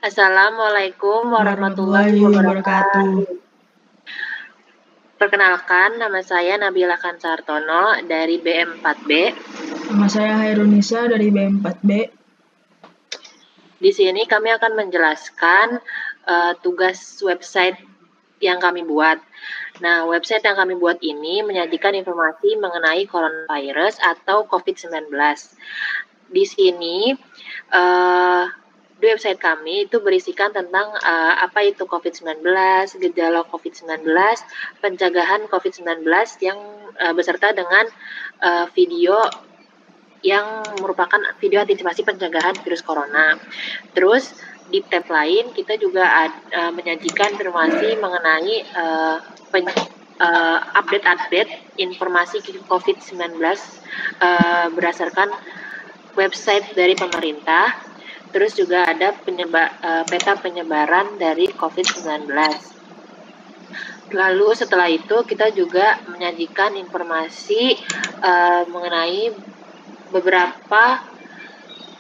Assalamualaikum warahmatullahi Warahmatullahi wabarakatuh. wabarakatuh. Perkenalkan, nama saya Nabila Kansartono dari BM4B. Nama saya Hairunisa dari BM4B. Di sini kami akan menjelaskan tugas website yang kami buat. Nah, website yang kami buat ini menyajikan informasi mengenai coronavirus atau COVID-19. Di sini di website kami itu berisikan tentang apa itu COVID-19, gejala COVID-19, pencegahan COVID-19 yang beserta dengan video yang merupakan video antisipasi pencegahan virus corona. Terus di tab lain kita juga menyajikan informasi mengenai update-update informasi COVID-19 berdasarkan website dari pemerintah. Terus juga ada peta penyebaran dari COVID-19. Lalu setelah itu kita juga menyajikan informasi mengenai beberapa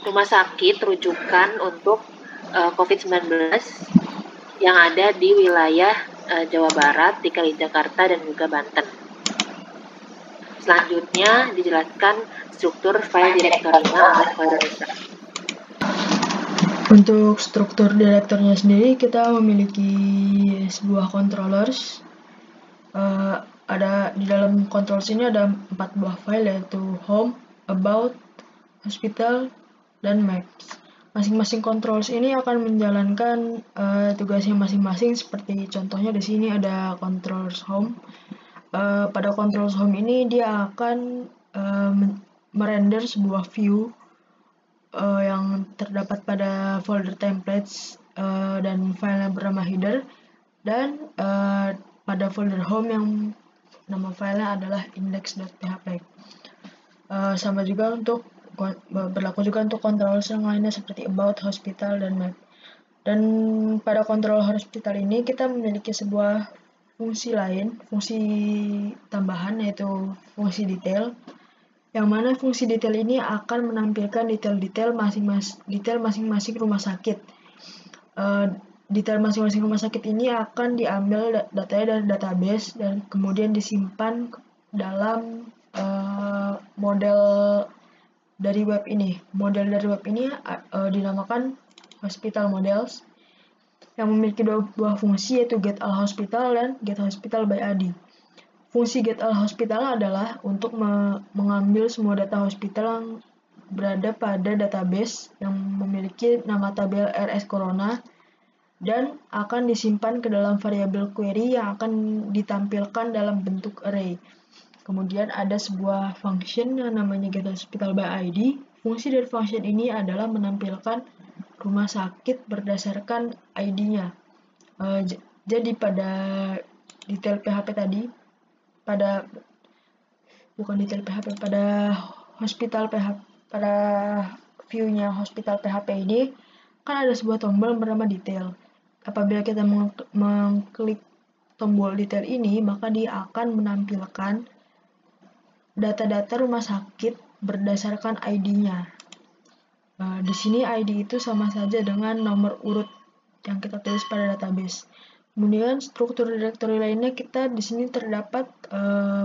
rumah sakit rujukan untuk COVID-19 yang ada di wilayah Jawa Barat, DKI Jakarta, dan juga Banten. Selanjutnya dijelaskan struktur file direktorinya oleh Hairunisa. Untuk struktur direkturnya sendiri kita memiliki sebuah controllers. Ada di dalam controllers ini ada 4 buah file, yaitu home, about, hospital, dan maps. Masing-masing controllers ini akan menjalankan tugasnya masing-masing. Seperti contohnya di sini ada controllers home. Pada controllers home ini dia akan merender sebuah view yang terdapat pada folder templates dan file yang bernama header, dan pada folder home yang nama filenya adalah index.php. Sama juga berlaku juga untuk controllers yang lainnya seperti about, hospital, dan map. Dan pada controller hospital ini kita memiliki sebuah fungsi lain, fungsi tambahan, yaitu fungsi detail, yang mana fungsi detail ini akan menampilkan detail masing-masing rumah sakit. Detail masing-masing rumah sakit ini akan diambil datanya dari database dan kemudian disimpan dalam model dari web ini. Model dari web ini dinamakan hospital models, yang memiliki 2 buah fungsi, yaitu get all hospital dan get hospital by ID. Fungsi get all hospital adalah untuk mengambil semua data hospital yang berada pada database yang memiliki nama tabel RS Corona dan akan disimpan ke dalam variabel query yang akan ditampilkan dalam bentuk array. Kemudian ada sebuah function yang namanya get hospital by ID. Fungsi dari function ini adalah menampilkan rumah sakit berdasarkan ID-nya. Jadi pada detail PHP tadi, pada hospital PHP, pada view-nya hospital PHP ini kan ada sebuah tombol bernama detail. Apabila kita mengklik tombol detail ini, maka dia akan menampilkan data-data rumah sakit berdasarkan ID-nya. Di sini ID itu sama saja dengan nomor urut yang kita tulis pada database. Kemudian struktur directory lainnya, kita di sini terdapat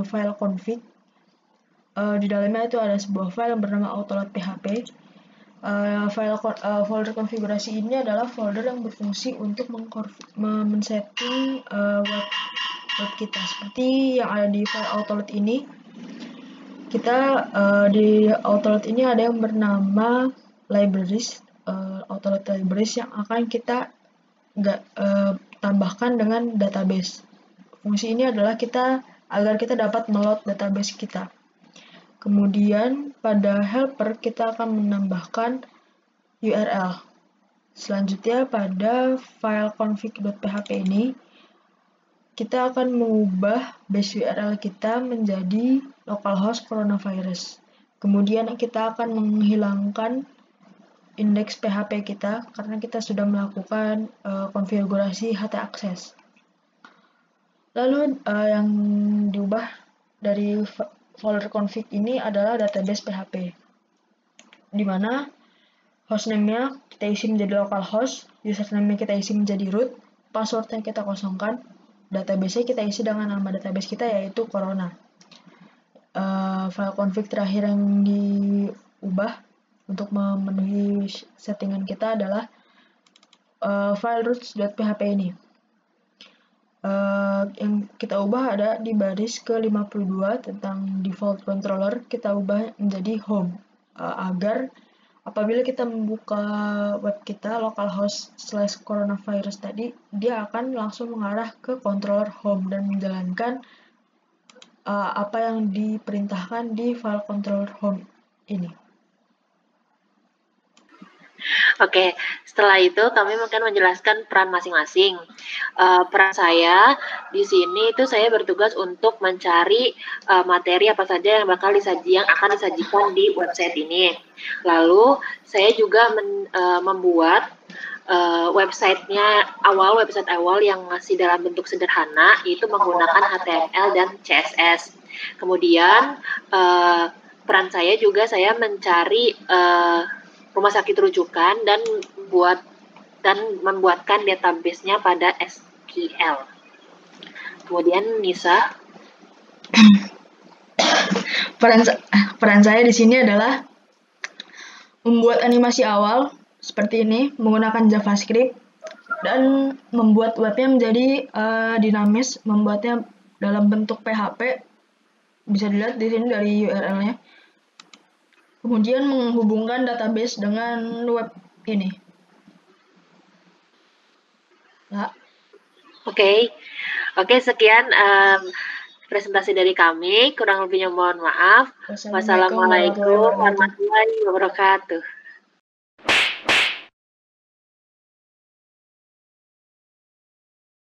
file config. Di dalamnya itu ada sebuah file yang bernama autoload.php. Folder konfigurasi ini adalah folder yang berfungsi untuk men-setting web kita. Seperti yang ada di file autoload ini, kita di autoload ini ada yang bernama libraries, autoload libraries, yang akan kita tambahkan dengan database. Fungsi ini adalah agar kita dapat meload database kita. Kemudian pada helper kita akan menambahkan URL. Selanjutnya pada file config.php ini kita akan mengubah base URL kita menjadi localhost coronavirus. Kemudian kita akan menghilangkan indeks PHP kita karena kita sudah melakukan konfigurasi htaccess. Lalu yang diubah dari folder config ini adalah database PHP, di mana hostname-nya kita isi menjadi localhost, username kita isi menjadi root, passwordnya kita kosongkan, database kita isi dengan nama database kita yaitu corona. File config terakhir yang diubah untuk memenuhi settingan kita adalah file root.php ini. Yang kita ubah ada di baris ke-52 tentang default controller, kita ubah menjadi home agar apabila kita membuka web kita localhost/coronavirus tadi, dia akan langsung mengarah ke controller home dan menjalankan apa yang diperintahkan di file controller home ini. Oke, setelah itu kami akan menjelaskan peran masing-masing. Peran saya di sini itu saya bertugas untuk mencari materi apa saja yang akan disajikan di website ini. Lalu saya juga membuat website awal yang masih dalam bentuk sederhana, itu menggunakan HTML dan CSS. Kemudian peran saya juga mencari rumah sakit rujukan dan membuatkan database-nya pada SQL. Kemudian Nisa, peran saya di sini adalah membuat animasi awal seperti ini menggunakan JavaScript dan membuat webnya menjadi dinamis, membuatnya dalam bentuk PHP. Bisa dilihat di sini dari URL-nya. Kemudian menghubungkan database dengan web ini. Ya. Oke, sekian presentasi dari kami. Kurang lebihnya mohon maaf. Wassalamualaikum warahmatullahi wabarakatuh.